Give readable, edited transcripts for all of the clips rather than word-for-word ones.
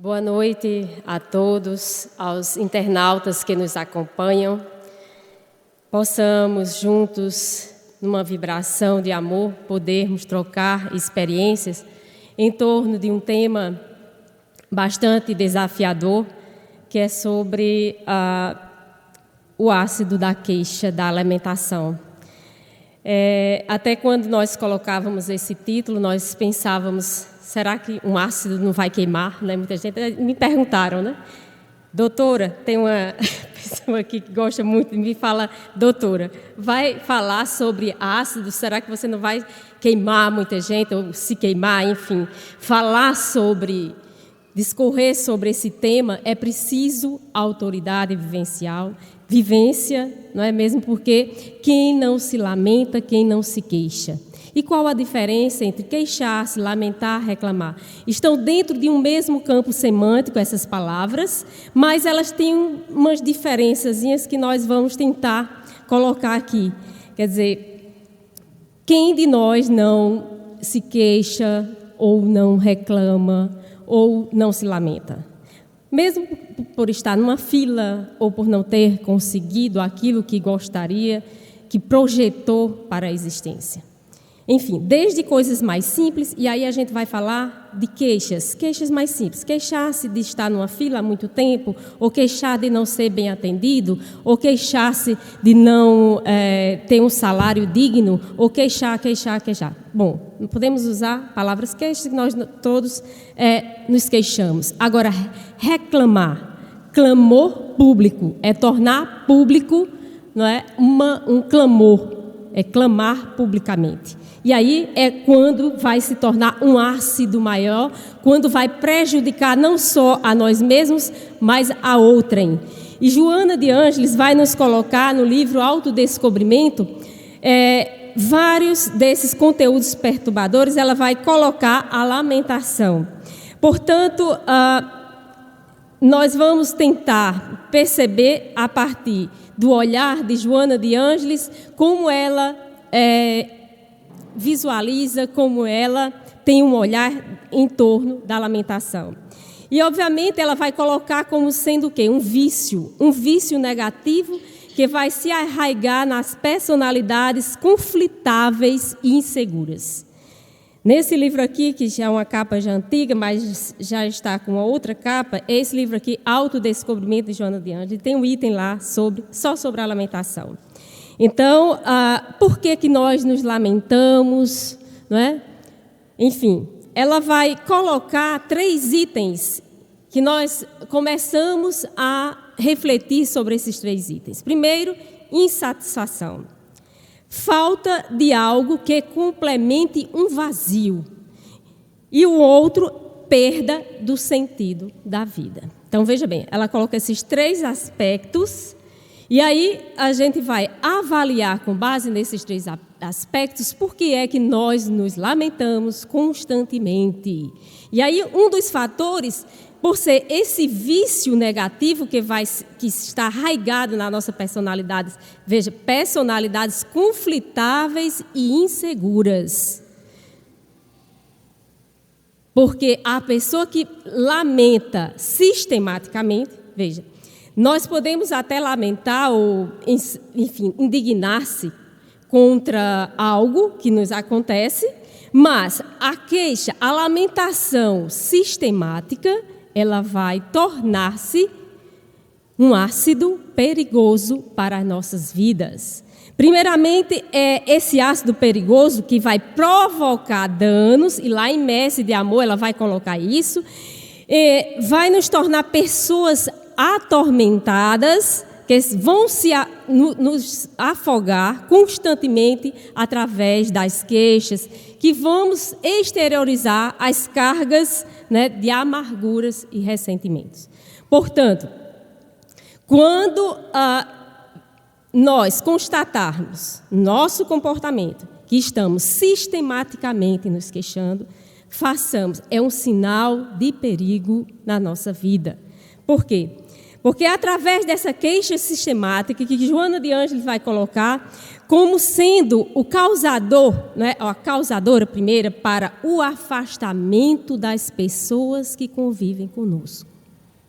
Boa noite a todos, aos internautas que nos acompanham. Possamos juntos, numa vibração de amor, podermos trocar experiências em torno de um tema bastante desafiador, que é sobre o ácido da queixa, da lamentação. Até quando nós colocávamos esse título, nós pensávamos, será que um ácido não vai queimar? Né? Muita gente me perguntaram, né? Doutora, tem uma pessoa aqui que gosta muito de mim e fala, doutora, vai falar sobre ácido? Será que você não vai queimar muita gente ou se queimar, enfim? Falar sobre, discorrer sobre esse tema é preciso autoridade vivencial, vivência, não é mesmo? Porque quem não se lamenta, quem não se queixa. E qual a diferença entre queixar-se, lamentar, reclamar? Estão dentro de um mesmo campo semântico essas palavras, mas elas têm umas diferençazinhas que nós vamos tentar colocar aqui. Quer dizer, quem de nós não se queixa ou não reclama ou não se lamenta? Mesmo por estar numa fila ou por não ter conseguido aquilo que gostaria, que projetou para a existência. Enfim, desde coisas mais simples, e aí a gente vai falar de queixas mais simples. Queixar-se de estar numa fila há muito tempo, ou queixar de não ser bem atendido, ou queixar-se de não ter um salário digno, ou queixar. Bom, podemos usar palavras queixas que nós todos nos queixamos. Agora, reclamar, clamor público, é tornar público, não é, um clamor, é clamar publicamente. E aí é quando vai se tornar um ácido maior, quando vai prejudicar não só a nós mesmos, mas a outrem. E Joana de Ângeles vai nos colocar no livro Autodescobrimento vários desses conteúdos perturbadores, ela vai colocar a lamentação. Portanto, nós vamos tentar perceber a partir do olhar de Joana de Ângeles como ela visualiza, como ela tem um olhar em torno da lamentação. E, obviamente, ela vai colocar como sendo o quê? Um vício negativo que vai se arraigar nas personalidades conflitáveis e inseguras. Nesse livro aqui, que já é uma capa já antiga, mas já está com uma outra capa, é esse livro aqui, Autodescobrimento de Joana de Ângeles, tem um item lá só sobre a lamentação. Então, por que nós nos lamentamos, não é? Enfim, ela vai colocar 3 itens que nós começamos a refletir sobre esses 3 itens. Primeiro, insatisfação. Falta de algo que complemente um vazio. E o outro, perda do sentido da vida. Então, veja bem, ela coloca esses 3 aspectos. E aí a gente vai avaliar, com base nesses 3 aspectos, por que é que nós nos lamentamos constantemente. E aí um dos fatores, por ser esse vício negativo que está arraigado na nossa personalidade, veja, personalidades conflitáveis e inseguras. Porque a pessoa que lamenta sistematicamente, veja, nós podemos até lamentar ou, enfim, indignar-se contra algo que nos acontece, mas a queixa, a lamentação sistemática, ela vai tornar-se um ácido perigoso para as nossas vidas. Primeiramente, é esse ácido perigoso que vai provocar danos, e lá em Messe de Amor ela vai colocar isso, vai nos tornar pessoas atormentadas, que vão nos afogar constantemente através das queixas, que vamos exteriorizar as cargas, né, de amarguras e ressentimentos. Portanto, quando nós constatarmos nosso comportamento, que estamos sistematicamente nos queixando, façamos, é um sinal de perigo na nossa vida. Por quê? Porque é através dessa queixa sistemática que Joana de Ângeles vai colocar como sendo o causador, né, a causadora primeira para o afastamento das pessoas que convivem conosco.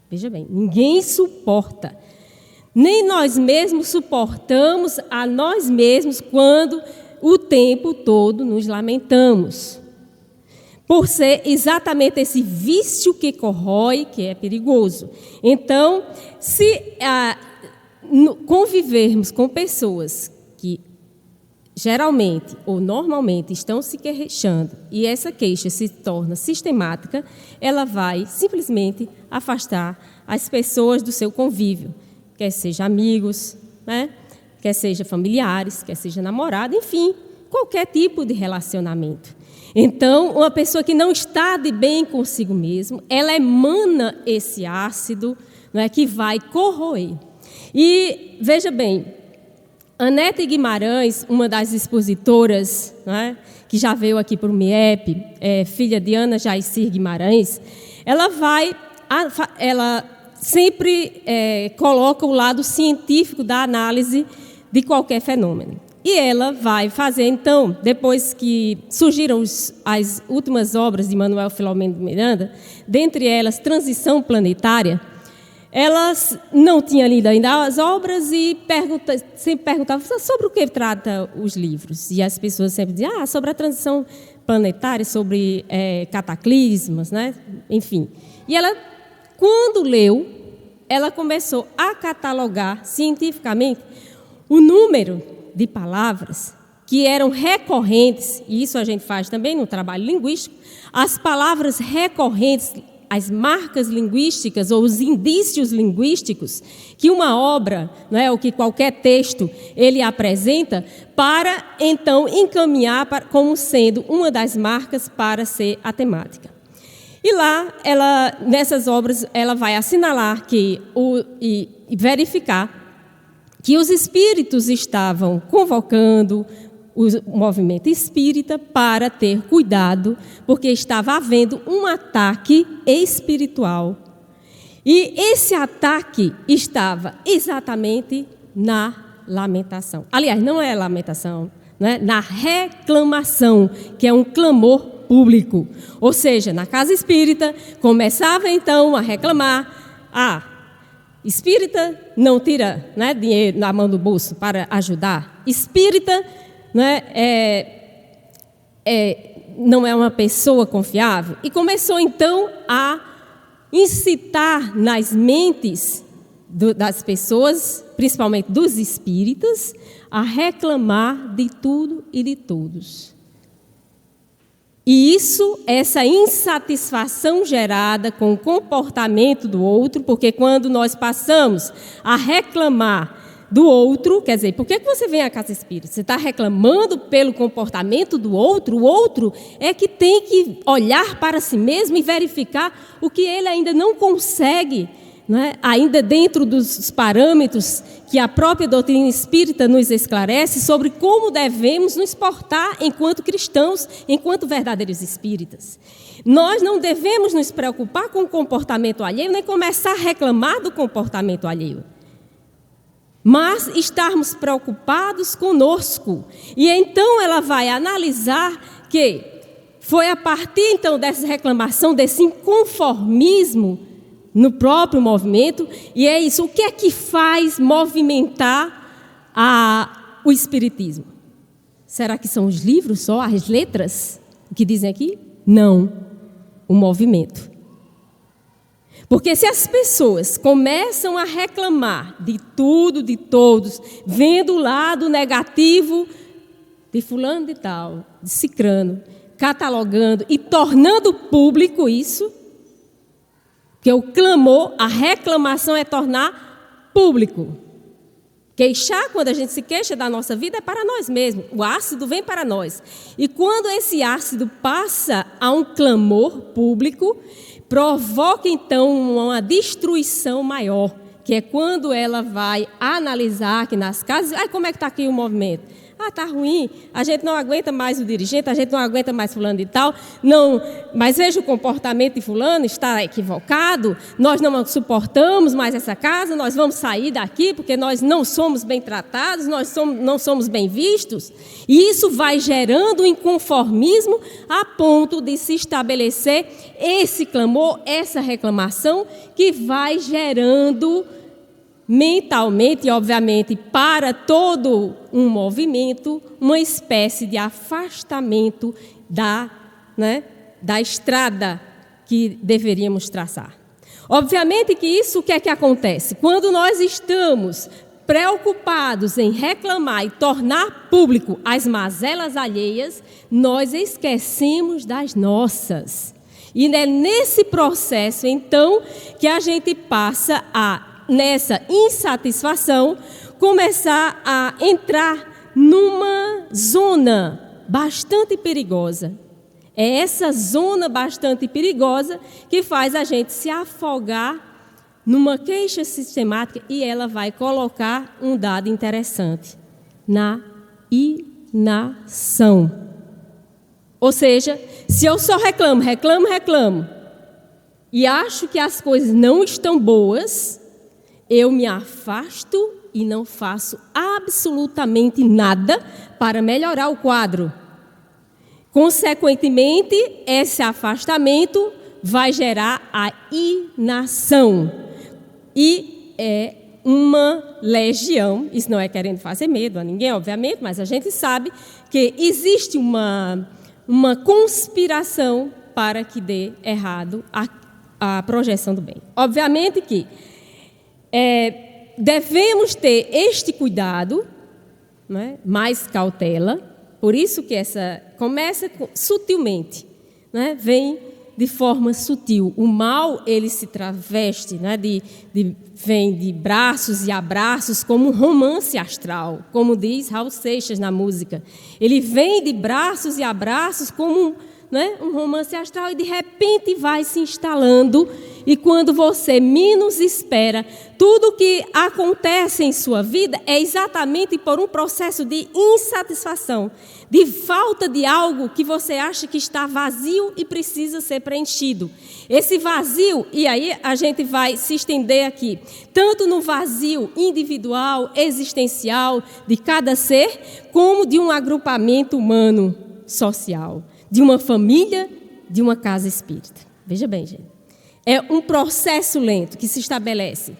Veja bem, ninguém suporta, nem nós mesmos suportamos a nós mesmos quando o tempo todo nos lamentamos. Por ser exatamente esse vício que corrói, que é perigoso. Então, se convivermos com pessoas que geralmente ou normalmente estão se queixando e essa queixa se torna sistemática, ela vai simplesmente afastar as pessoas do seu convívio, quer seja amigos, né? Quer seja familiares, quer seja namorado, enfim, qualquer tipo de relacionamento. Então, uma pessoa que não está de bem consigo mesmo, ela emana esse ácido, não é, que vai corroer. E, veja bem, Anete Guimarães, uma das expositoras, não é, que já veio aqui para o MIEP, filha de Ana Jaicir Guimarães, ela sempre coloca o lado científico da análise de qualquer fenômeno. E ela vai fazer, então, depois que surgiram as últimas obras de Manuel Filomeno de Miranda, dentre elas Transição Planetária, ela não tinha lido ainda as obras e sempre perguntava sobre o que trata os livros. E as pessoas sempre diziam, sobre a transição planetária, sobre cataclismos, né? Enfim. E ela, quando leu, ela começou a catalogar cientificamente o número de palavras que eram recorrentes, e isso a gente faz também no trabalho linguístico, as palavras recorrentes, as marcas linguísticas ou os indícios linguísticos que uma obra, não é, ou que qualquer texto ele apresenta, para então encaminhar como sendo uma das marcas para ser a temática. E lá, nessas obras, ela vai assinalar e verificar que os espíritos estavam convocando o movimento espírita para ter cuidado, porque estava havendo um ataque espiritual. E esse ataque estava exatamente na lamentação. Aliás, não é lamentação, né? Na reclamação, que é um clamor público. Ou seja, na casa espírita, começava então a reclamar, espírita não tira, né, dinheiro na mão do bolso para ajudar. Espírita, né, não é uma pessoa confiável. E começou então a incitar nas mentes das pessoas, principalmente dos espíritas, a reclamar de tudo e de todos. E essa insatisfação gerada com o comportamento do outro, porque quando nós passamos a reclamar do outro, quer dizer, por que você vem à casa espírita? Você está reclamando pelo comportamento do outro? O outro é que tem que olhar para si mesmo e verificar o que ele ainda não consegue, né? Ainda dentro dos parâmetros que a própria doutrina espírita nos esclarece sobre como devemos nos portar enquanto cristãos, enquanto verdadeiros espíritas. Nós não devemos nos preocupar com o comportamento alheio, nem começar a reclamar do comportamento alheio, mas estarmos preocupados conosco. E então ela vai analisar que foi a partir então dessa reclamação, desse inconformismo no próprio movimento, e é isso. O que é que faz movimentar o espiritismo? Será que são os livros só, as letras que dizem aqui? Não, o movimento. Porque se as pessoas começam a reclamar de tudo, de todos, vendo o lado negativo de fulano de tal, de cicrano, catalogando e tornando público isso, que o clamor, a reclamação é tornar público. Queixar, quando a gente se queixa da nossa vida, é para nós mesmos. O ácido vem para nós. E quando esse ácido passa a um clamor público, provoca então uma destruição maior, que é quando ela vai analisar aqui nas casas, como é que está aqui o movimento? Está ruim, a gente não aguenta mais o dirigente, a gente não aguenta mais fulano e tal, não, mas veja o comportamento de fulano, está equivocado, nós não suportamos mais essa casa, nós vamos sair daqui porque nós não somos bem tratados, não somos bem vistos, e isso vai gerando um inconformismo a ponto de se estabelecer esse clamor, essa reclamação, que vai gerando mentalmente e, obviamente, para todo um movimento, uma espécie de afastamento da estrada que deveríamos traçar. Obviamente que isso, o que é que acontece? Quando nós estamos preocupados em reclamar e tornar público as mazelas alheias, nós esquecemos das nossas. E é nesse processo, então, que a gente passa nessa insatisfação, começar a entrar numa zona bastante perigosa. É essa zona bastante perigosa que faz a gente se afogar numa queixa sistemática, e ela vai colocar um dado interessante: na inação. Ou seja, se eu só reclamo, e acho que as coisas não estão boas, eu me afasto e não faço absolutamente nada para melhorar o quadro. Consequentemente, esse afastamento vai gerar a inação. E é uma legião, isso não é querendo fazer medo a ninguém, obviamente, mas a gente sabe que existe uma conspiração para que dê errado a projeção do bem. Obviamente que devemos ter este cuidado, né, mais cautela, por isso que essa começa sutilmente, né, vem de forma sutil. O mal, ele se traveste, né, vem de braços e abraços como um romance astral, como diz Raul Seixas na música. Ele vem de braços e abraços como um romance astral, e de repente vai se instalando, e quando você menos espera, tudo que acontece em sua vida é exatamente por um processo de insatisfação, de falta de algo que você acha que está vazio e precisa ser preenchido. Esse vazio, e aí a gente vai se estender aqui, tanto no vazio individual, existencial de cada ser, como de um agrupamento humano, social, de uma família, de uma casa espírita. Veja bem, gente. É um processo lento que se estabelece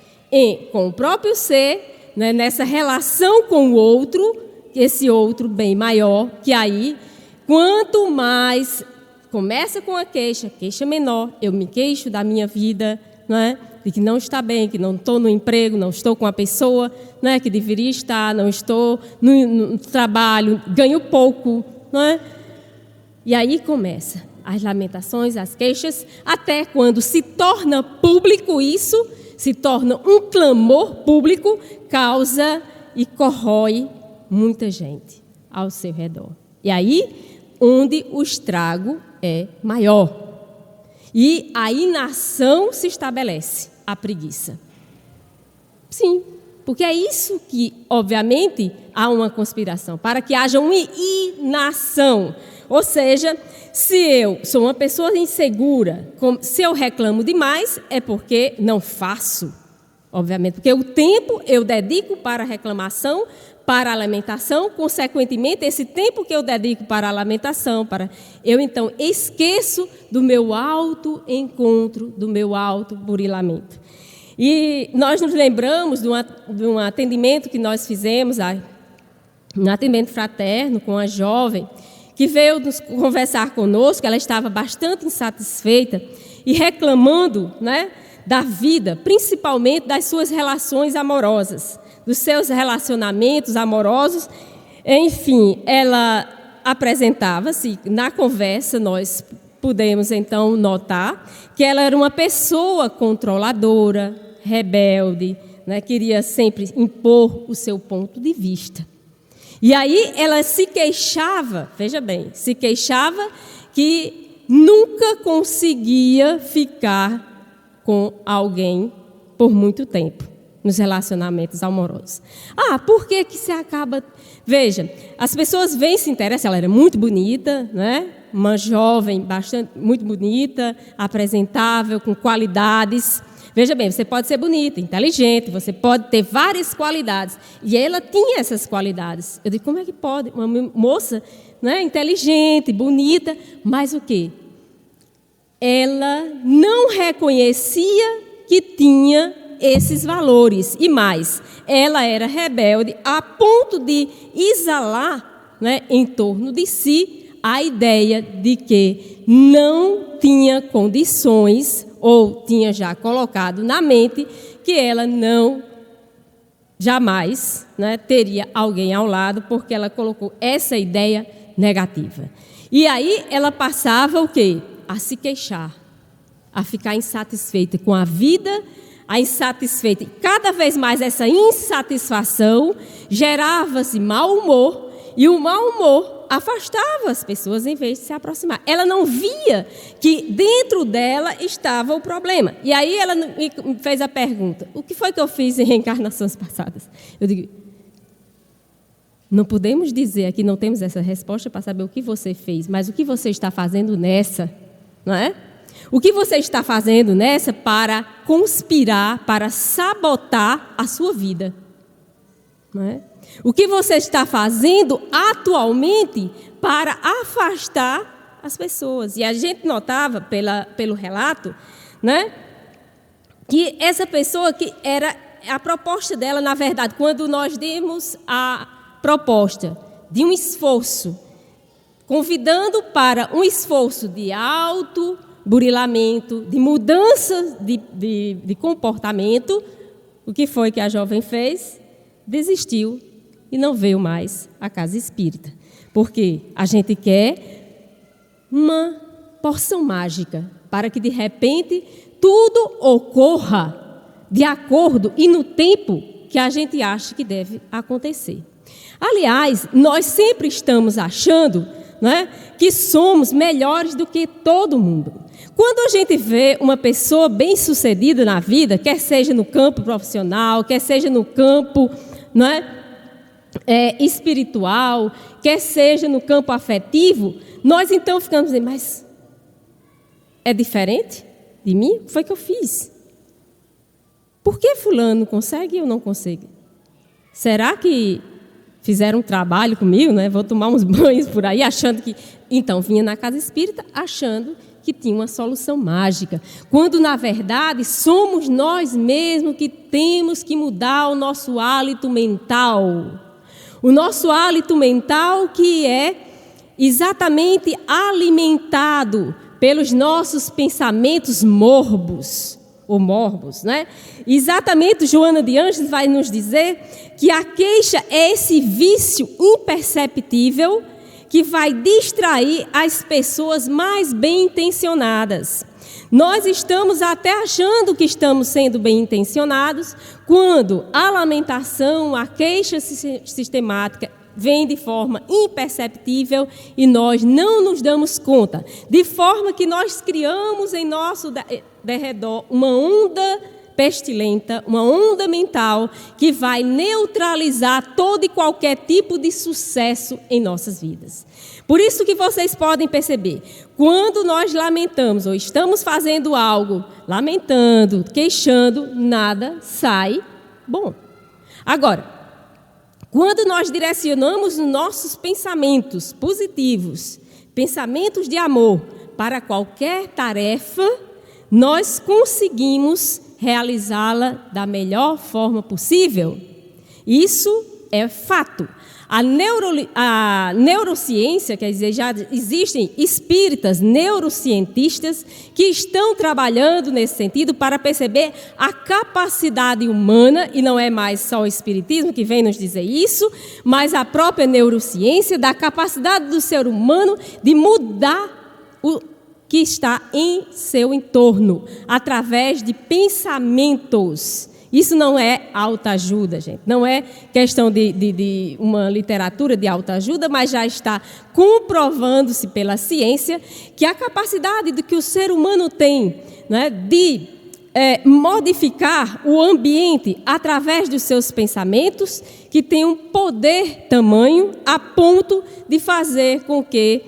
com o próprio ser, né, nessa relação com o outro, esse outro bem maior, que aí, quanto mais começa com a queixa menor, eu me queixo da minha vida, não é? De que não está bem, que não estou no emprego, não estou com a pessoa, não é, que deveria estar, não estou no trabalho, ganho pouco, não é? E aí começa as lamentações, as queixas, até quando se torna público isso, se torna um clamor público, causa e corrói muita gente ao seu redor. E aí, onde o estrago é maior. E a inação se estabelece, a preguiça. Sim, porque é isso que, obviamente, há uma conspiração, para que haja uma inação. Ou seja, se eu sou uma pessoa insegura, se eu reclamo demais, é porque não faço. Obviamente, porque o tempo eu dedico para a reclamação, para a lamentação, consequentemente, esse tempo que eu dedico para a lamentação, eu então esqueço do meu autoencontro, do meu autoburilamento. E nós nos lembramos de um atendimento que nós fizemos, um atendimento fraterno com a jovem, que veio nos conversar conosco. Ela estava bastante insatisfeita e reclamando, né, da vida, principalmente das suas relações amorosas, dos seus relacionamentos amorosos. Enfim, ela apresentava-se, na conversa nós pudemos então notar que ela era uma pessoa controladora, rebelde, né, queria sempre impor o seu ponto de vista. E aí ela se queixava, veja bem, se queixava que nunca conseguia ficar com alguém por muito tempo. nos relacionamentos amorosos. Por que se acaba... Veja, as pessoas vêm se interessam, ela era muito bonita, né? Uma jovem muito bonita, apresentável, com qualidades. Veja bem, você pode ser bonita, inteligente, você pode ter várias qualidades. E ela tinha essas qualidades. Eu digo, como é que pode? Uma moça, né, inteligente, bonita, mas o quê? Ela não reconhecia que tinha esses valores. E mais, ela era rebelde a ponto de exalar, né, em torno de si a ideia de que não tinha condições, ou tinha já colocado na mente, que ela não jamais, né, teria alguém ao lado, porque ela colocou essa ideia negativa. E aí ela passava o quê? A se queixar, a ficar insatisfeita com a vida, a insatisfeita. E cada vez mais essa insatisfação gerava-se mau humor, e o mau humor afastava as pessoas em vez de se aproximar. Ela não via que dentro dela estava o problema. E aí ela me fez a pergunta, o que foi que eu fiz em reencarnações passadas? Eu digo, não podemos dizer aqui, não temos essa resposta para saber o que você fez, mas o que você está fazendo nessa, não é? O que você está fazendo nessa para conspirar, para sabotar a sua vida, não é? O que você está fazendo atualmente para afastar as pessoas? E a gente notava pelo relato, né, que essa pessoa que era a proposta dela, na verdade, quando nós demos a proposta de um esforço, convidando para um esforço de autoburilamento, de mudança de comportamento, o que foi que a jovem fez? Desistiu e não veio mais à casa espírita. Porque a gente quer uma porção mágica para que, de repente, tudo ocorra de acordo e no tempo que a gente acha que deve acontecer. Aliás, nós sempre estamos achando, né, que somos melhores do que todo mundo. Quando a gente vê uma pessoa bem-sucedida na vida, quer seja no campo profissional, quer seja no campo, não é, espiritual, quer seja no campo afetivo, nós então ficamos dizendo, mas é diferente de mim? O que foi que eu fiz? Por que fulano consegue e eu não consigo? Será que fizeram um trabalho comigo, né? Vou tomar uns banhos por aí, achando que... Então, vinha na casa espírita achando que tinha uma solução mágica, quando, na verdade, somos nós mesmos que temos que mudar o nosso hálito mental. O nosso hálito mental que é exatamente alimentado pelos nossos pensamentos morbos, ou morbos, né? Exatamente, Joana de Ângeles vai nos dizer que a queixa é esse vício imperceptível que vai distrair as pessoas mais bem intencionadas. Nós estamos até achando que estamos sendo bem intencionados quando a lamentação, a queixa sistemática vem de forma imperceptível e nós não nos damos conta, de forma que nós criamos em nosso derredor uma onda pestilenta, uma onda mental que vai neutralizar todo e qualquer tipo de sucesso em nossas vidas. Por isso que vocês podem perceber, quando nós lamentamos ou estamos fazendo algo, lamentando, queixando, nada sai bom. Agora, quando nós direcionamos os nossos pensamentos positivos, pensamentos de amor para qualquer tarefa, nós conseguimos realizá-la da melhor forma possível. Isso é fato. A neurociência, quer dizer, já existem espíritas neurocientistas que estão trabalhando nesse sentido para perceber a capacidade humana, e não é mais só o espiritismo que vem nos dizer isso, mas a própria neurociência da capacidade do ser humano de mudar o que está em seu entorno, através de pensamentos. Isso não é autoajuda, gente. Não é questão de uma literatura de autoajuda, mas já está comprovando-se pela ciência que a capacidade que o ser humano tem, né, de modificar o ambiente através dos seus pensamentos, que tem um poder tamanho a ponto de fazer com que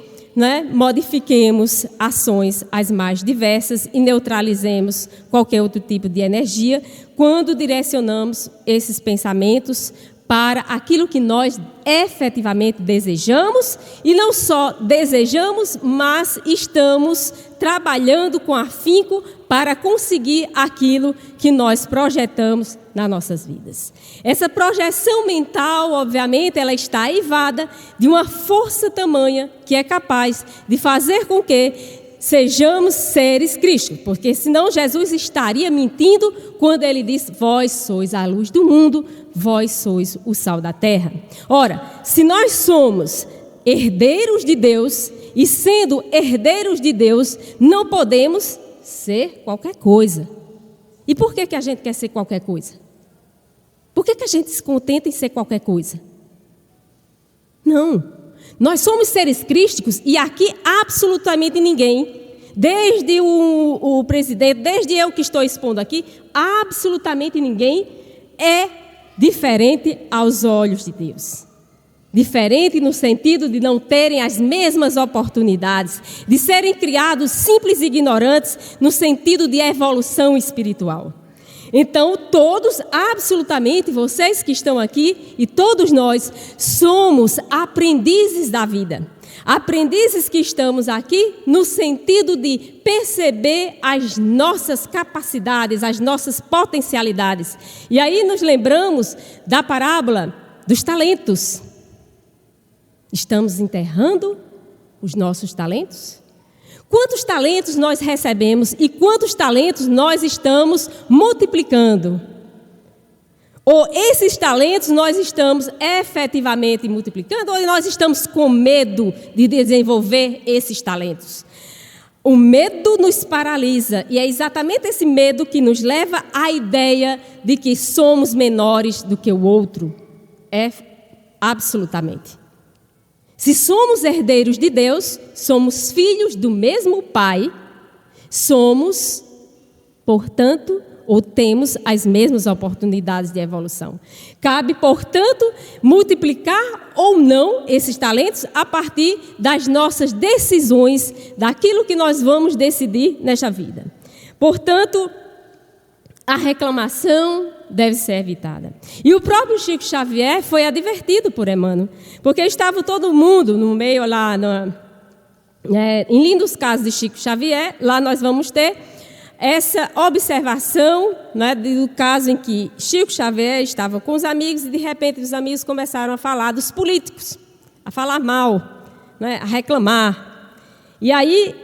modifiquemos ações as mais diversas e neutralizemos qualquer outro tipo de energia quando direcionamos esses pensamentos para aquilo que nós efetivamente desejamos, e não só desejamos, mas estamos trabalhando com afinco para conseguir aquilo que nós projetamos nas nossas vidas. Essa projeção mental, obviamente, ela está aivada de uma força tamanha que é capaz de fazer com que sejamos seres Cristo, porque senão Jesus estaria mentindo quando ele diz: vós sois a luz do mundo, vós sois o sal da terra. Ora, se nós somos herdeiros de Deus, e sendo herdeiros de Deus, não podemos ser qualquer coisa. E por que a gente quer ser qualquer coisa? Por que a gente se contenta em ser qualquer coisa? Não. Nós somos seres crísticos e aqui absolutamente ninguém, desde o presidente, desde eu que estou expondo aqui, absolutamente ninguém é diferente aos olhos de Deus. Diferente no sentido de não terem as mesmas oportunidades, de serem criados simples e ignorantes no sentido de evolução espiritual. Então, todos, absolutamente, vocês que estão aqui e todos nós, somos aprendizes da vida. Aprendizes que estamos aqui no sentido de perceber as nossas capacidades, as nossas potencialidades. E aí nos lembramos da parábola dos talentos. Estamos enterrando os nossos talentos? Quantos talentos nós recebemos e quantos talentos nós estamos multiplicando? Ou esses talentos nós estamos efetivamente multiplicando, ou nós estamos com medo de desenvolver esses talentos? O medo nos paralisa, e é exatamente esse medo que nos leva à ideia de que somos menores do que o outro. Absolutamente. Se somos herdeiros de Deus, somos filhos do mesmo Pai, somos, portanto, ou temos as mesmas oportunidades de evolução. Cabe, portanto, multiplicar ou não esses talentos a partir das nossas decisões, daquilo que nós vamos decidir nesta vida. Portanto, a reclamação deve ser evitada. E o próprio Chico Xavier foi advertido por Emmanuel, porque estava todo mundo no meio lá, em Lindos Casos de Chico Xavier. Lá nós vamos ter essa observação, do caso em que Chico Xavier estava com os amigos e de repente os amigos começaram a falar dos políticos, a falar mal, a reclamar. E aí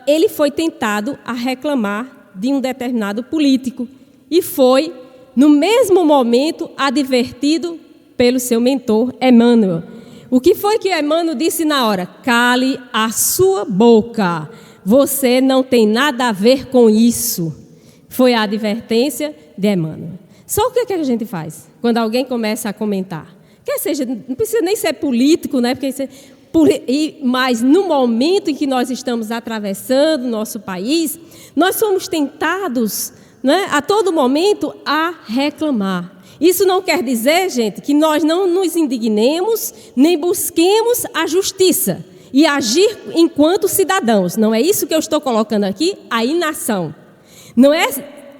ele foi tentado a reclamar de um determinado político e foi, no mesmo momento, advertido pelo seu mentor, Emmanuel. O que foi que Emmanuel disse na hora? Cale a sua boca, você não tem nada a ver com isso. Foi a advertência de Emmanuel. Só o que a gente faz quando alguém começa a comentar? Quer seja, não precisa nem ser político, mas no momento em que nós estamos atravessando o nosso país, nós somos tentados, a todo momento a reclamar. Isso não quer dizer, gente, que nós não nos indignemos, nem busquemos a justiça e agir enquanto cidadãos. Não é isso que eu estou colocando aqui, a inação. Não é,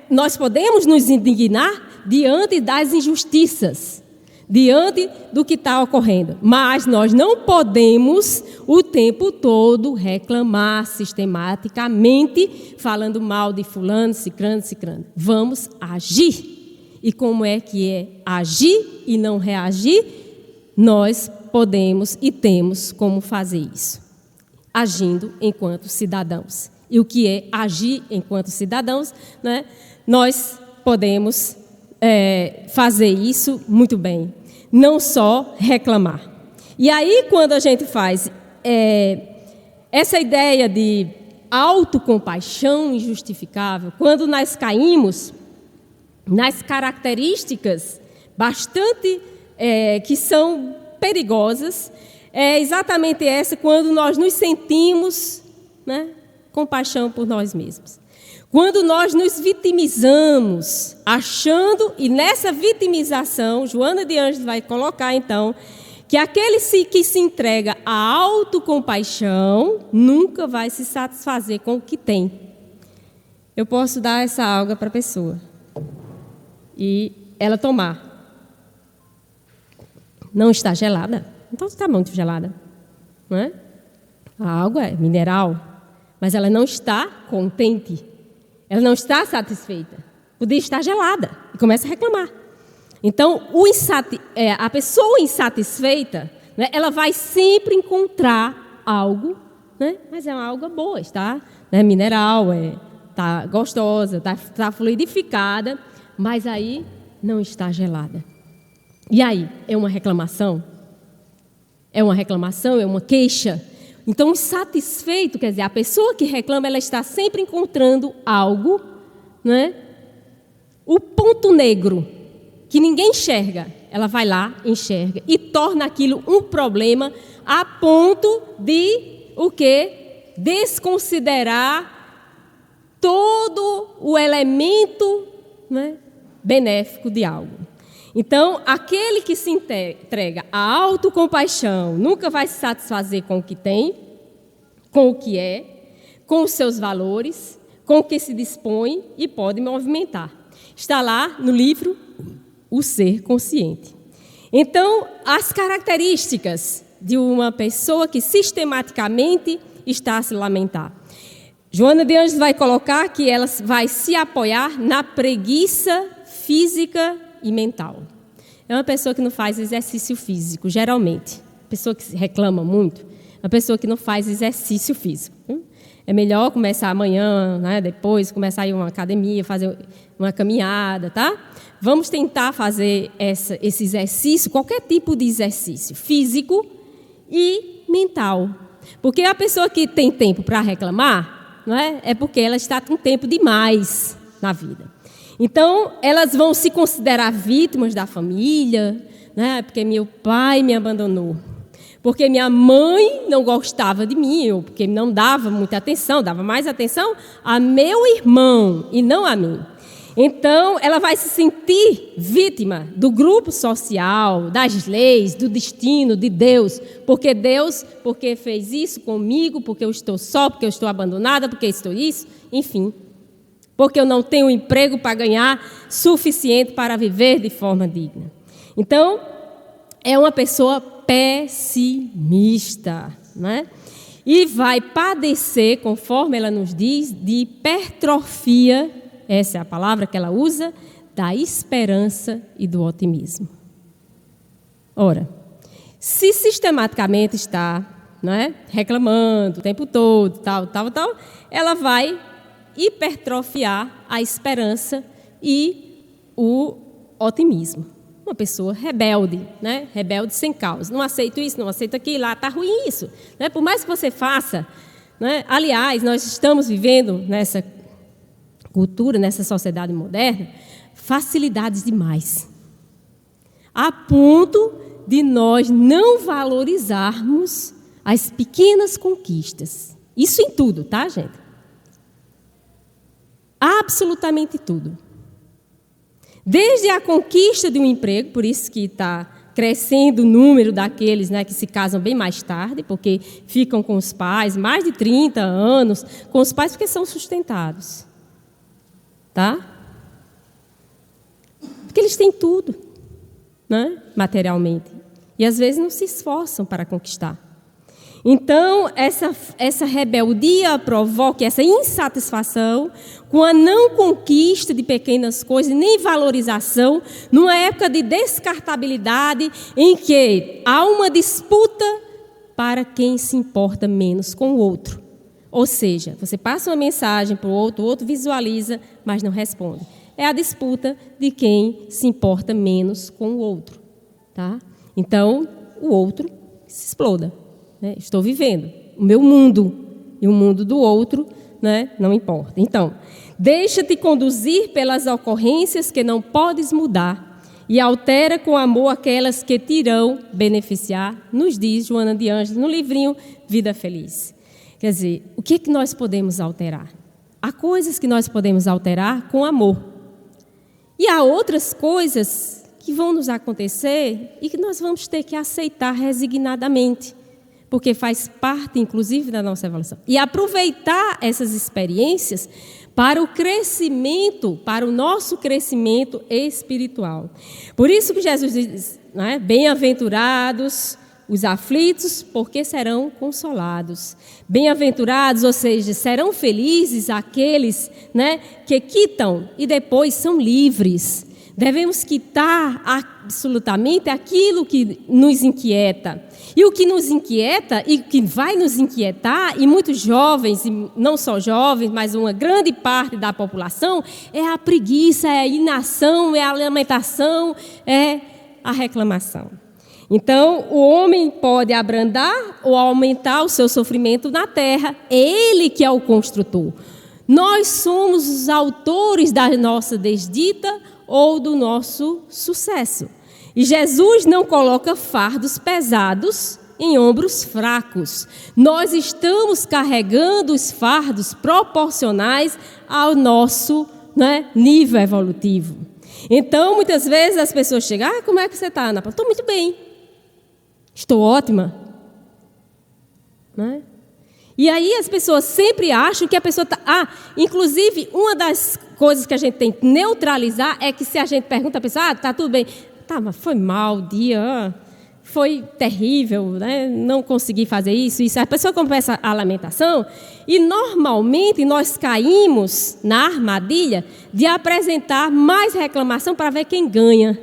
nós podemos nos indignar diante das injustiças, diante do que está ocorrendo. Mas nós não podemos o tempo todo reclamar sistematicamente, falando mal de fulano, cicrano. Vamos agir. E como é que é agir e não reagir? Nós podemos e temos como fazer isso. Agindo enquanto cidadãos. E o que é agir enquanto cidadãos? Nós podemos fazer isso muito bem, não só reclamar. E aí, quando a gente faz essa ideia de autocompaixão injustificável, quando nós caímos nas características bastante que são perigosas, é exatamente essa, quando nós nos sentimos compaixão por nós mesmos. Quando nós nos vitimizamos, achando, e nessa vitimização, Joana de Ângeles vai colocar então, que aquele que se entrega à autocompaixão nunca vai se satisfazer com o que tem. Eu posso dar essa água para a pessoa e ela tomar. Não está gelada? Então está muito gelada, não é? A água é mineral, mas ela não está contente. Ela não está satisfeita. Podia estar gelada e começa a reclamar. Então, a pessoa insatisfeita, né, ela vai sempre encontrar algo, né, mas é uma água boa, está, né, mineral, está gostosa, está fluidificada, mas aí não está gelada. E aí, é uma reclamação? É uma reclamação, é uma queixa? Então, insatisfeito, quer dizer, a pessoa que reclama, ela está sempre encontrando algo, né? O ponto negro, que ninguém enxerga, ela vai lá, enxerga, e torna aquilo um problema a ponto de, o quê? Desconsiderar todo o elemento, né, benéfico de algo. Então, aquele que se entrega à autocompaixão nunca vai se satisfazer com o que tem, com o que é, com os seus valores, com o que se dispõe e pode movimentar. Está lá no livro O Ser Consciente. Então, as características de uma pessoa que sistematicamente está a se lamentar. Joana de Ângeles vai colocar que ela vai se apoiar na preguiça física e mental. É uma pessoa que não faz exercício físico, geralmente. Pessoa que reclama muito, é uma pessoa que não faz exercício físico. É melhor começar amanhã, né, depois começar a ir a uma academia, fazer uma caminhada, tá? Vamos tentar fazer esse exercício, qualquer tipo de exercício, físico e mental. Porque a pessoa que tem tempo para reclamar, não é porque ela está com tempo demais na vida. Então, elas vão se considerar vítimas da família, né? Porque meu pai me abandonou, porque minha mãe não gostava de mim, ou porque não dava muita atenção, dava mais atenção a meu irmão e não a mim. Então, ela vai se sentir vítima do grupo social, das leis, do destino de Deus. Porque fez isso comigo, porque eu estou só, porque eu estou abandonada, porque estou isso, enfim. Porque eu não tenho emprego para ganhar suficiente para viver de forma digna. Então, é uma pessoa pessimista, né? E vai padecer, conforme ela nos diz, de hipertrofia, essa é a palavra que ela usa, da esperança e do otimismo. Ora, se sistematicamente está, né, reclamando o tempo todo, tal, ela vai hipertrofiar a esperança e o otimismo. Uma pessoa rebelde, né? Rebelde sem causa. Não aceito isso, não aceito aquilo, está ruim isso. Né? Por mais que você faça, né? Aliás, nós estamos vivendo nessa cultura, nessa sociedade moderna, facilidades demais. A ponto de nós não valorizarmos as pequenas conquistas. Isso em tudo, tá, gente? Absolutamente tudo. Desde a conquista de um emprego, por isso que está crescendo o número daqueles, né, que se casam bem mais tarde, porque ficam com os pais mais de 30 anos, com os pais porque são sustentados. Tá? Porque eles têm tudo, né, materialmente. E às vezes não se esforçam para conquistar. Então, essa rebeldia provoca essa insatisfação com a não conquista de pequenas coisas, nem valorização, numa época de descartabilidade em que há uma disputa para quem se importa menos com o outro. Ou seja, você passa uma mensagem para o outro visualiza, mas não responde. É a disputa de quem se importa menos com o outro. Tá? Então, o outro se exploda. Estou vivendo o meu mundo e o mundo do outro, né, não importa. Então, deixa-te conduzir pelas ocorrências que não podes mudar e altera com amor aquelas que te irão beneficiar, nos diz Joana de Ângeles no livrinho Vida Feliz. Quer dizer, o que é que nós podemos alterar? Há coisas que nós podemos alterar com amor. E há outras coisas que vão nos acontecer e que nós vamos ter que aceitar resignadamente, porque faz parte, inclusive, da nossa evolução. E aproveitar essas experiências para o crescimento, para o nosso crescimento espiritual. Por isso que Jesus diz, né? Bem-aventurados os aflitos, porque serão consolados. Bem-aventurados, ou seja, serão felizes aqueles, né, que quitam e depois são livres. Devemos quitar absolutamente aquilo que nos inquieta. E o que nos inquieta e que vai nos inquietar, e muitos jovens, e não só jovens, mas uma grande parte da população, é a preguiça, é a inação, é a lamentação, é a reclamação. Então, o homem pode abrandar ou aumentar o seu sofrimento na terra. É ele que é o construtor. Nós somos os autores da nossa desdita ou do nosso sucesso. E Jesus não coloca fardos pesados em ombros fracos. Nós estamos carregando os fardos proporcionais ao nosso, né, nível evolutivo. Então, muitas vezes as pessoas chegam, como é que você está, Ana Paula? Estou muito bem. Estou ótima. Né? E aí as pessoas sempre acham que a pessoa está... inclusive, uma das coisas que a gente tem que neutralizar é que se a gente pergunta à pessoa, está tudo bem. Tá, mas foi mal o dia, foi terrível, né? Não consegui fazer isso. A pessoa começa a lamentação e, normalmente, nós caímos na armadilha de apresentar mais reclamação para ver quem ganha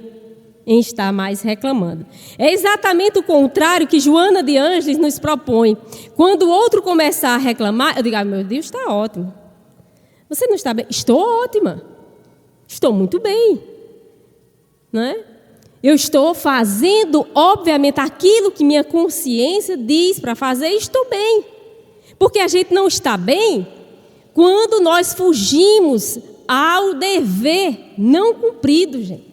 em estar mais reclamando. É exatamente o contrário que Joana de Ângeles nos propõe. Quando o outro começar a reclamar, eu digo, meu Deus, está ótimo. Você não está bem? Estou ótima. Estou muito bem. Não é? Eu estou fazendo, obviamente, aquilo que minha consciência diz para fazer e estou bem. Porque a gente não está bem quando nós fugimos ao dever não cumprido, gente.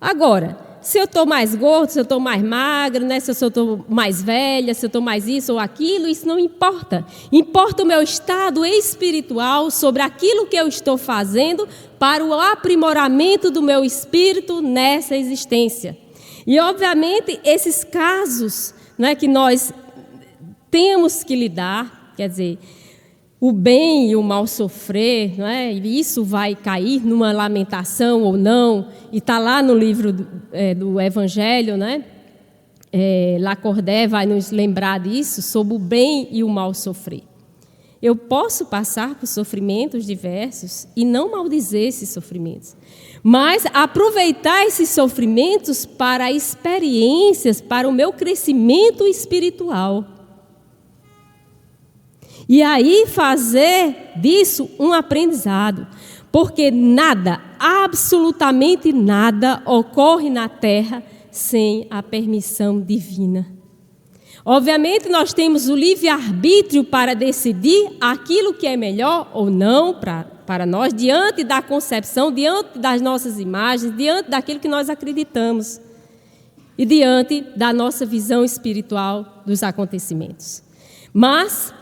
Agora, se eu estou mais gordo, se eu estou mais magra, né? Se eu estou mais velha, se eu estou mais isso ou aquilo, isso não importa. Importa o meu estado espiritual sobre aquilo que eu estou fazendo para o aprimoramento do meu espírito nessa existência. E, obviamente, esses casos, né, que nós temos que lidar, quer dizer, o bem e o mal sofrer, não é? E isso vai cair numa lamentação ou não, e está lá no livro do Evangelho, né? Lacordaire vai nos lembrar disso, sobre o bem e o mal sofrer. Eu posso passar por sofrimentos diversos e não maldizer esses sofrimentos, mas aproveitar esses sofrimentos para experiências, para o meu crescimento espiritual. E aí fazer disso um aprendizado, porque nada, absolutamente nada, ocorre na Terra sem a permissão divina. Obviamente nós temos o livre-arbítrio para decidir aquilo que é melhor ou não para nós, diante da concepção, diante das nossas imagens, diante daquilo que nós acreditamos e diante da nossa visão espiritual dos acontecimentos. Mas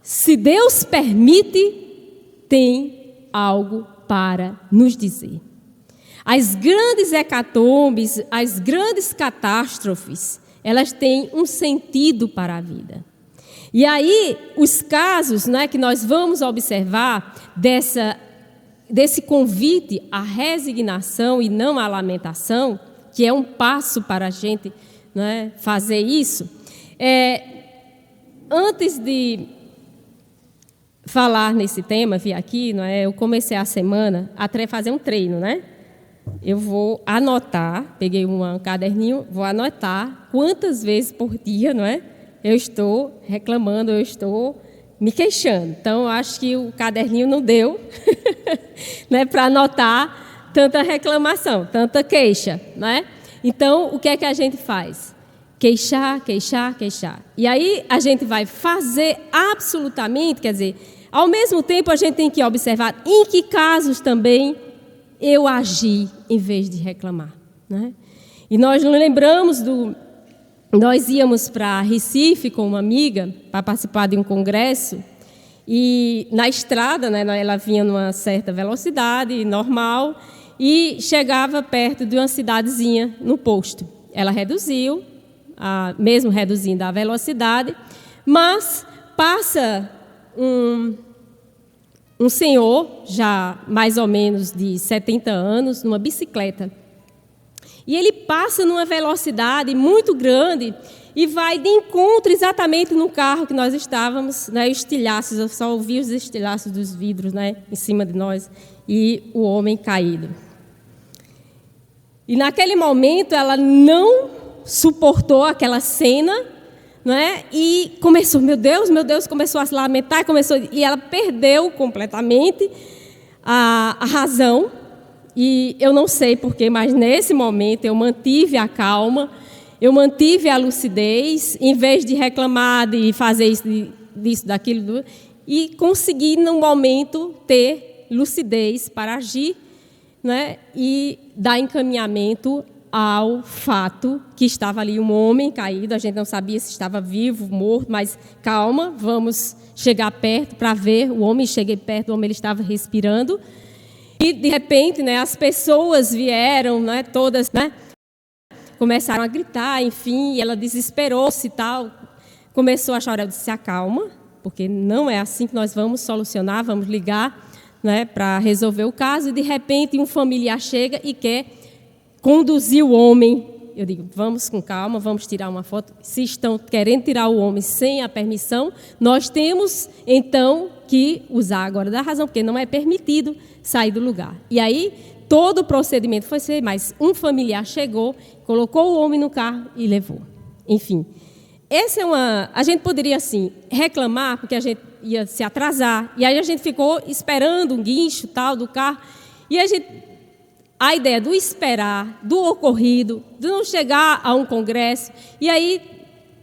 se Deus permite, tem algo para nos dizer. As grandes hecatombes, as grandes catástrofes, elas têm um sentido para a vida. E aí, os casos, né, que nós vamos observar desse convite à resignação e não à lamentação, que é um passo para a gente, né, fazer isso, antes de falar nesse tema, vir aqui, não é? Eu comecei a semana a fazer um treino, né? Eu vou anotar, peguei um caderninho, vou anotar quantas vezes por dia, não é? Eu estou reclamando, eu estou me queixando. Então, acho que o caderninho não deu né, para anotar tanta reclamação, tanta queixa, né? Então, o que é que a gente faz? Queixar, queixar, queixar. E aí a gente vai fazer absolutamente, quer dizer, ao mesmo tempo a gente tem que observar em que casos também eu agi em vez de reclamar, né? E nós nos lembramos nós íamos para Recife com uma amiga para participar de um congresso e na estrada, né, ela vinha numa certa velocidade normal e chegava perto de uma cidadezinha no posto. Ela reduziu, mesmo reduzindo a velocidade, mas passa um senhor, já mais ou menos de 70 anos, numa bicicleta. E ele passa numa velocidade muito grande e vai de encontro exatamente no carro que nós estávamos, né, estilhaços, eu só ouvi os estilhaços dos vidros, né, em cima de nós, e o homem caído. E naquele momento ela não suportou aquela cena, né? E começou, meu Deus, começou a se lamentar, e ela perdeu completamente a razão. E eu não sei porquê, mas nesse momento eu mantive a calma, eu mantive a lucidez, em vez de reclamar, de fazer isso, daquilo, e consegui, no momento, ter lucidez para agir, né, e dar encaminhamento ao fato que estava ali um homem caído. A gente não sabia se estava vivo, morto, mas calma, vamos chegar perto para ver. O homem, cheguei perto, o homem ele estava respirando. E, de repente, né, as pessoas vieram, né, todas, né, começaram a gritar, enfim, e ela desesperou-se e tal. Começou a chorar, eu disse, acalma, porque não é assim que nós vamos solucionar, vamos ligar, né, para resolver o caso. E, de repente, um familiar chega e quer conduzir o homem. Eu digo, vamos com calma, vamos tirar uma foto. Se estão querendo tirar o homem sem a permissão, nós temos, então, que usar agora da razão, porque não é permitido sair do lugar. E aí, todo o procedimento foi feito, mas um familiar chegou, colocou o homem no carro e levou. Enfim, essa é a gente poderia, assim, reclamar, porque a gente ia se atrasar, e aí a gente ficou esperando um guincho tal do carro, e a ideia do esperar, do ocorrido, de não chegar a um congresso, e aí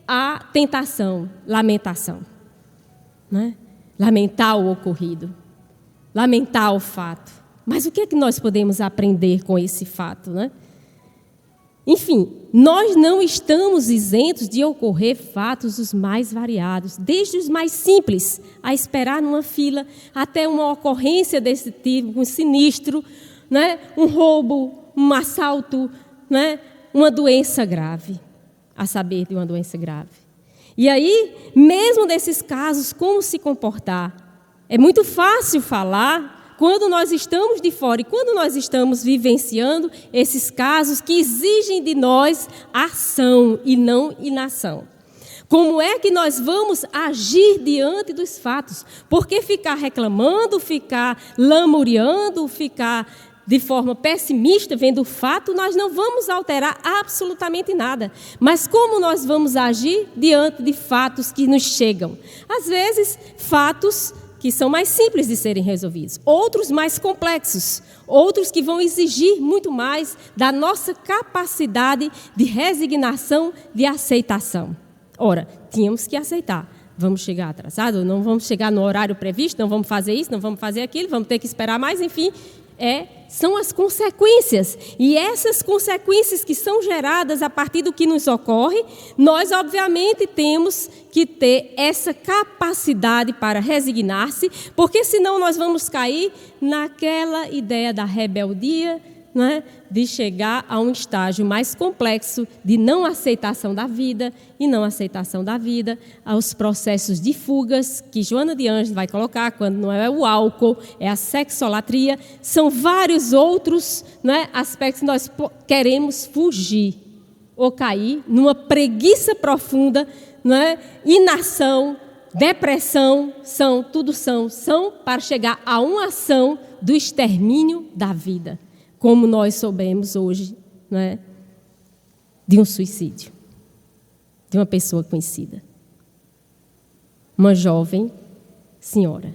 a tentação, lamentação, né? Lamentar o ocorrido, lamentar o fato. Mas o que é que nós podemos aprender com esse fato, né? Enfim, nós não estamos isentos de ocorrer fatos os mais variados, desde os mais simples, a esperar numa fila, até uma ocorrência desse tipo, um sinistro, né? Um roubo, um assalto, né? Uma doença grave, a saber de uma doença grave. E aí, mesmo desses casos, como se comportar? É muito fácil falar quando nós estamos de fora e quando nós estamos vivenciando esses casos que exigem de nós ação e não inação. Como é que nós vamos agir diante dos fatos? Porque ficar reclamando, ficar lamuriando, ficar de forma pessimista, vendo o fato, nós não vamos alterar absolutamente nada. Mas como nós vamos agir diante de fatos que nos chegam? Às vezes, fatos que são mais simples de serem resolvidos, outros mais complexos, outros que vão exigir muito mais da nossa capacidade de resignação, de aceitação. Ora, tínhamos que aceitar. Vamos chegar atrasado, não vamos chegar no horário previsto, não vamos fazer isso, não vamos fazer aquilo, vamos ter que esperar mais, enfim, são as consequências. E essas consequências que são geradas a partir do que nos ocorre, nós, obviamente, temos que ter essa capacidade para resignar-se, porque senão nós vamos cair naquela ideia da rebeldia, né, de chegar a um estágio mais complexo de não aceitação da vida e não aceitação da vida, aos processos de fugas que Joana de Ângeles vai colocar, quando não é o álcool, é a sexolatria, são vários outros, né, aspectos que nós queremos fugir ou cair numa preguiça profunda, né, inação, depressão, são para chegar a uma ação do extermínio da vida. Como nós soubemos hoje, né, de um suicídio, de uma pessoa conhecida. Uma jovem senhora.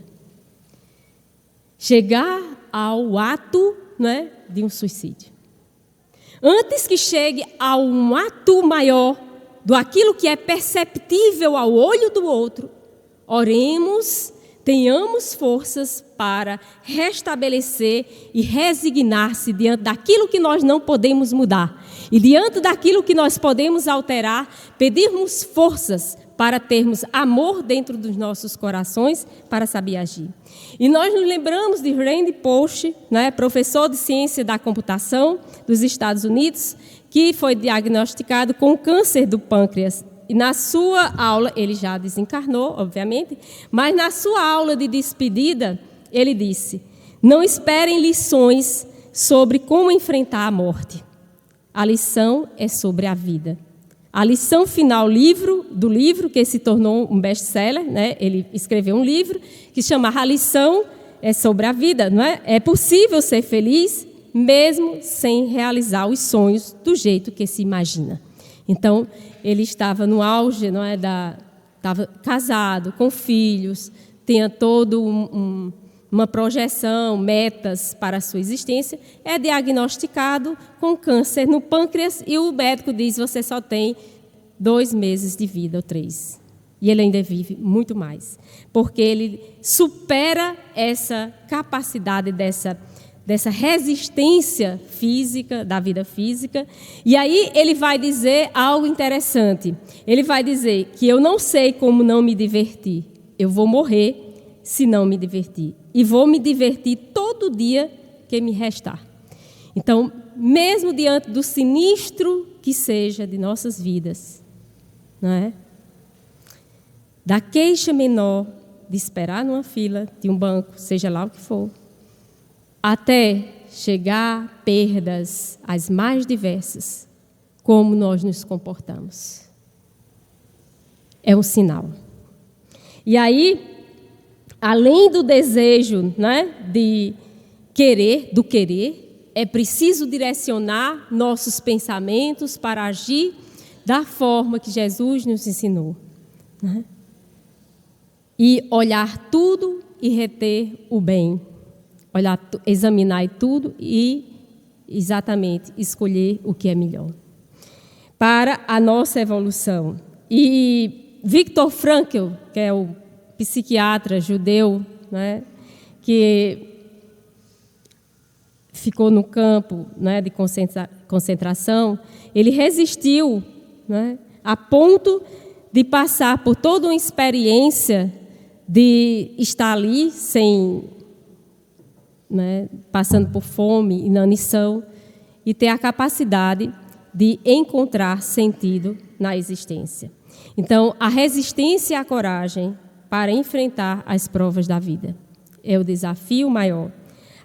Chegar ao ato, né, de um suicídio. Antes que chegue a um ato maior, do aquilo que é perceptível ao olho do outro, oremos tenhamos forças para restabelecer e resignar-se diante daquilo que nós não podemos mudar. E diante daquilo que nós podemos alterar, pedirmos forças para termos amor dentro dos nossos corações para saber agir. E nós nos lembramos de Randy Pausch, né, professor de ciência da computação dos Estados Unidos, que foi diagnosticado com câncer do pâncreas. E na sua aula, ele já desencarnou, obviamente, mas na sua aula de despedida, ele disse: não esperem lições sobre como enfrentar a morte. A lição é sobre a vida. A lição final do livro, que se tornou um best-seller, né? Ele escreveu um livro que se chama A Lição é sobre a vida. Não é? É possível ser feliz mesmo sem realizar os sonhos do jeito que se imagina. Então, ele estava no auge, não é, estava casado, com filhos, tinha todo uma projeção, metas para a sua existência, é diagnosticado com câncer no pâncreas e o médico diz: você só tem 2 meses de vida ou 3. E ele ainda vive muito mais, porque ele supera essa capacidade dessa resistência física, da vida física. E aí ele vai dizer algo interessante. Ele vai dizer que eu não sei como não me divertir. Eu vou morrer se não me divertir. E vou me divertir todo dia que me restar. Então, mesmo diante do sinistro que seja de nossas vidas, não é? Da queixa menor de esperar numa fila de um banco, seja lá o que for, até chegar a perdas as mais diversas, como nós nos comportamos. É um sinal. E aí, além do desejo, né, do querer, é preciso direcionar nossos pensamentos para agir da forma que Jesus nos ensinou. Né? E olhar tudo e reter o bem. Examinar tudo e exatamente escolher o que é melhor para a nossa evolução. E Viktor Frankl, que é o psiquiatra judeu, né, que ficou no campo, né, de concentração, ele resistiu, né, a ponto de passar por toda uma experiência de estar ali passando por fome, inanição, e ter a capacidade de encontrar sentido na existência. Então, a resistência e a coragem para enfrentar as provas da vida é o desafio maior.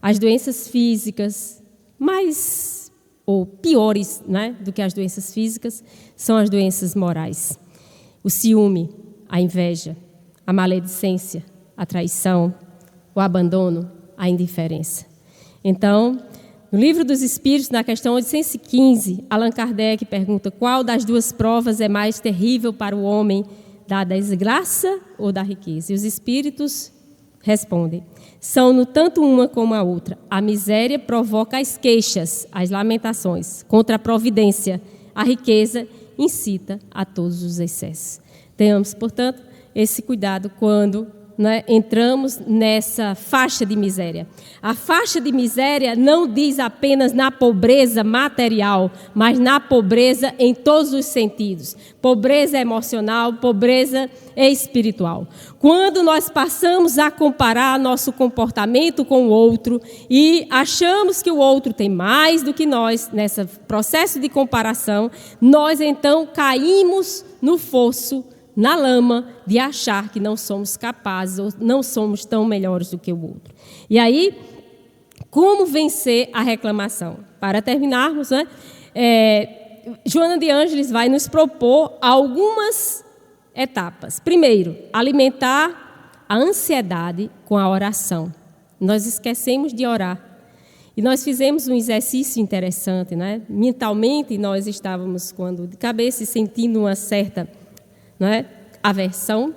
As doenças físicas, mais ou piores, né, do que as doenças físicas, são as doenças morais. O ciúme, a inveja, a maledicência, a traição, o abandono, a indiferença. Então, no Livro dos Espíritos, na questão 815, Allan Kardec pergunta: qual das duas provas é mais terrível para o homem, da desgraça ou da riqueza? E os Espíritos respondem: são no tanto uma como a outra. A miséria provoca as queixas, as lamentações, contra a providência. A riqueza incita a todos os excessos. Tenhamos, portanto, esse cuidado quando entramos nessa faixa de miséria. A faixa de miséria não diz apenas na pobreza material, mas na pobreza em todos os sentidos. Pobreza emocional, pobreza espiritual. Quando nós passamos a comparar nosso comportamento com o outro e achamos que o outro tem mais do que nós, nesse processo de comparação, nós então caímos no fosso, na lama de achar que não somos capazes ou não somos tão melhores do que o outro. E aí, como vencer a reclamação? Para terminarmos, né, Joana de Ângeles vai nos propor algumas etapas. Primeiro, alimentar a ansiedade com a oração. Nós esquecemos de orar. E nós fizemos um exercício interessante, né? Mentalmente, nós estávamos, quando de cabeça, sentindo uma certa aversão,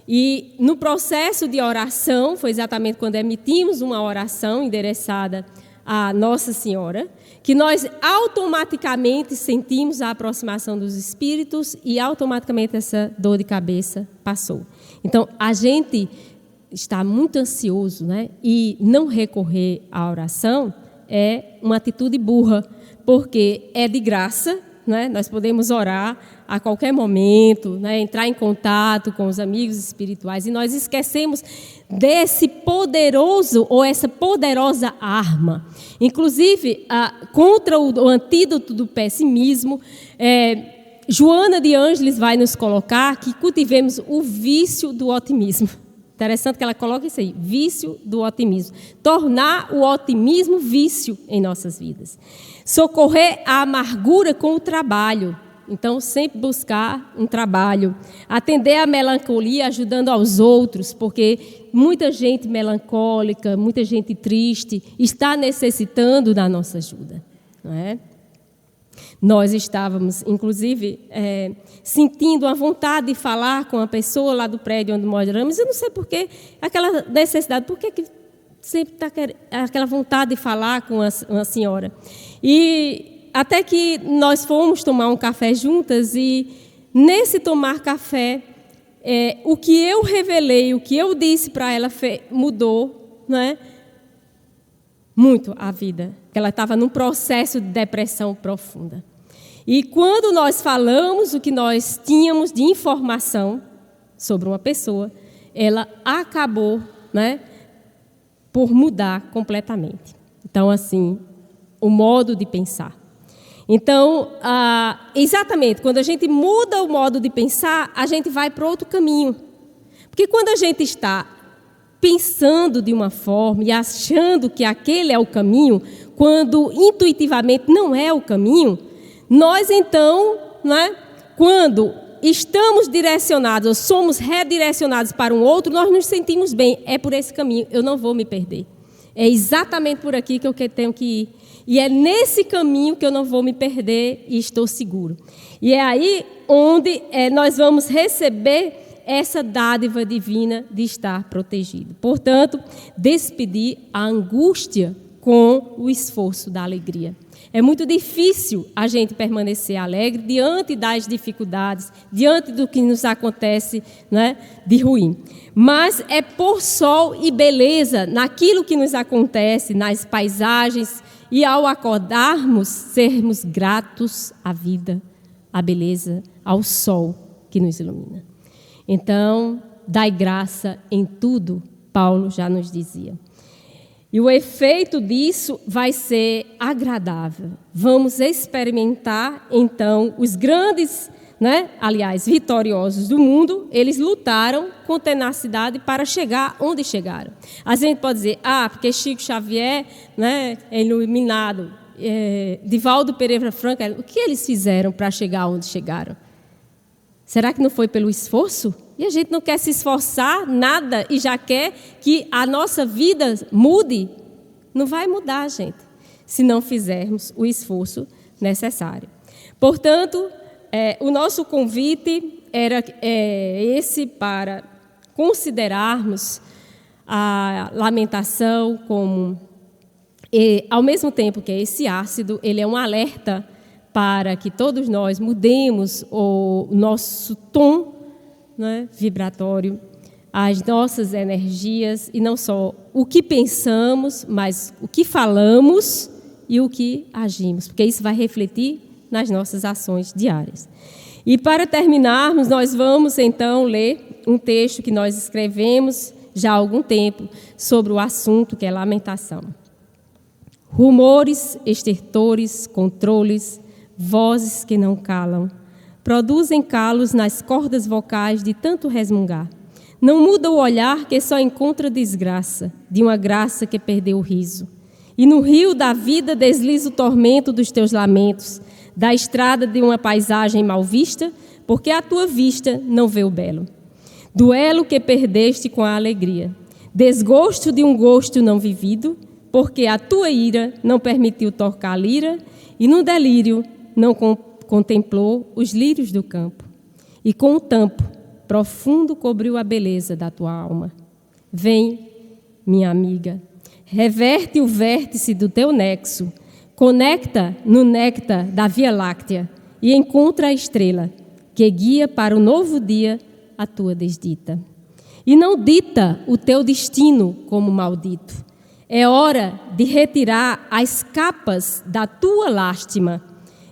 e no processo de oração, foi exatamente quando emitimos uma oração endereçada a Nossa Senhora, que nós automaticamente sentimos a aproximação dos espíritos e automaticamente essa dor de cabeça passou. Então, a gente está muito ansioso, né, e não recorrer à oração é uma atitude burra, porque é de graça, né, nós podemos orar a qualquer momento, né, entrar em contato com os amigos espirituais, e nós esquecemos desse poderoso ou essa poderosa arma. Inclusive, contra o antídoto do pessimismo, Joana de Ângeles vai nos colocar que cultivemos o vício do otimismo. Interessante que ela coloca isso aí, vício do otimismo. Tornar o otimismo vício em nossas vidas. Socorrer a amargura com o trabalho. Então, sempre buscar um trabalho. Atender à melancolia ajudando aos outros, porque muita gente melancólica, muita gente triste está necessitando da nossa ajuda, não é? Nós estávamos, inclusive, sentindo a vontade de falar com a pessoa lá do prédio onde moramos. Eu não sei por que aquela necessidade, por que sempre está aquela vontade de falar com uma senhora. E até que nós fomos tomar um café juntas e, nesse tomar café, o que eu revelei, o que eu disse para ela mudou, não é? Muito a vida. Ela estava num processo de depressão profunda. E quando nós falamos o que nós tínhamos de informação sobre uma pessoa, ela acabou, né, por mudar completamente. Então, assim, o modo de pensar. Então, exatamente, quando a gente muda o modo de pensar, a gente vai para outro caminho. Porque quando a gente está pensando de uma forma e achando que aquele é o caminho, quando intuitivamente não é o caminho, nós então, né, quando estamos direcionados ou somos redirecionados para um outro, nós nos sentimos bem. É por esse caminho, eu não vou me perder. É exatamente por aqui que eu tenho que ir. E é nesse caminho que eu não vou me perder e estou seguro. E é aí onde nós vamos receber essa dádiva divina de estar protegido. Portanto, despedir a angústia com o esforço da alegria. É muito difícil a gente permanecer alegre diante das dificuldades, diante do que nos acontece, né, de ruim. Mas é por sol e beleza naquilo que nos acontece, nas paisagens, e ao acordarmos, sermos gratos à vida, à beleza, ao sol que nos ilumina. Então, dai graça em tudo, Paulo já nos dizia. E o efeito disso vai ser agradável. Vamos experimentar, então, os grandes, né, aliás, vitoriosos do mundo, eles lutaram com tenacidade para chegar onde chegaram. A gente pode dizer, porque Chico Xavier, né, é iluminado, Divaldo Pereira Franco, o que eles fizeram para chegar onde chegaram? Será que não foi pelo esforço? E a gente não quer se esforçar nada e já quer que a nossa vida mude? Não vai mudar, gente, se não fizermos o esforço necessário. Portanto, o nosso convite era esse para considerarmos a lamentação como, ao mesmo tempo que esse ácido, ele é um alerta para que todos nós mudemos o nosso tom, né, vibratório, as nossas energias, e não só o que pensamos, mas o que falamos e o que agimos, porque isso vai refletir nas nossas ações diárias. E para terminarmos, nós vamos então ler um texto que nós escrevemos já há algum tempo sobre o assunto que é lamentação. Rumores, estertores, controles, vozes que não calam, produzem calos nas cordas vocais de tanto resmungar. Não muda o olhar que só encontra desgraça, de uma graça que perdeu o riso. E no rio da vida desliza o tormento dos teus lamentos, da estrada de uma paisagem mal vista, porque a tua vista não vê o belo. Duelo que perdeste com a alegria, desgosto de um gosto não vivido, porque a tua ira não permitiu tocar a lira, e no delírio não contemplou os lírios do campo. E com o tampo profundo cobriu a beleza da tua alma. Vem, minha amiga, reverte o vértice do teu nexo, conecta no néctar da Via Láctea e encontra a estrela que guia para o novo dia a tua desdita. e não dita o teu destino como maldito. É hora de retirar as capas da tua lástima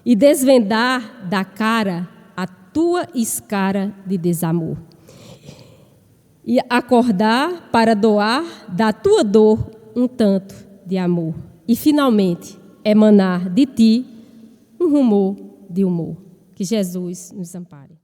e desvendar da cara a tua escara de desamor. E acordar para doar da tua dor um tanto de amor. E, finalmente, emanar de ti um rumor de humor. Que Jesus nos ampare.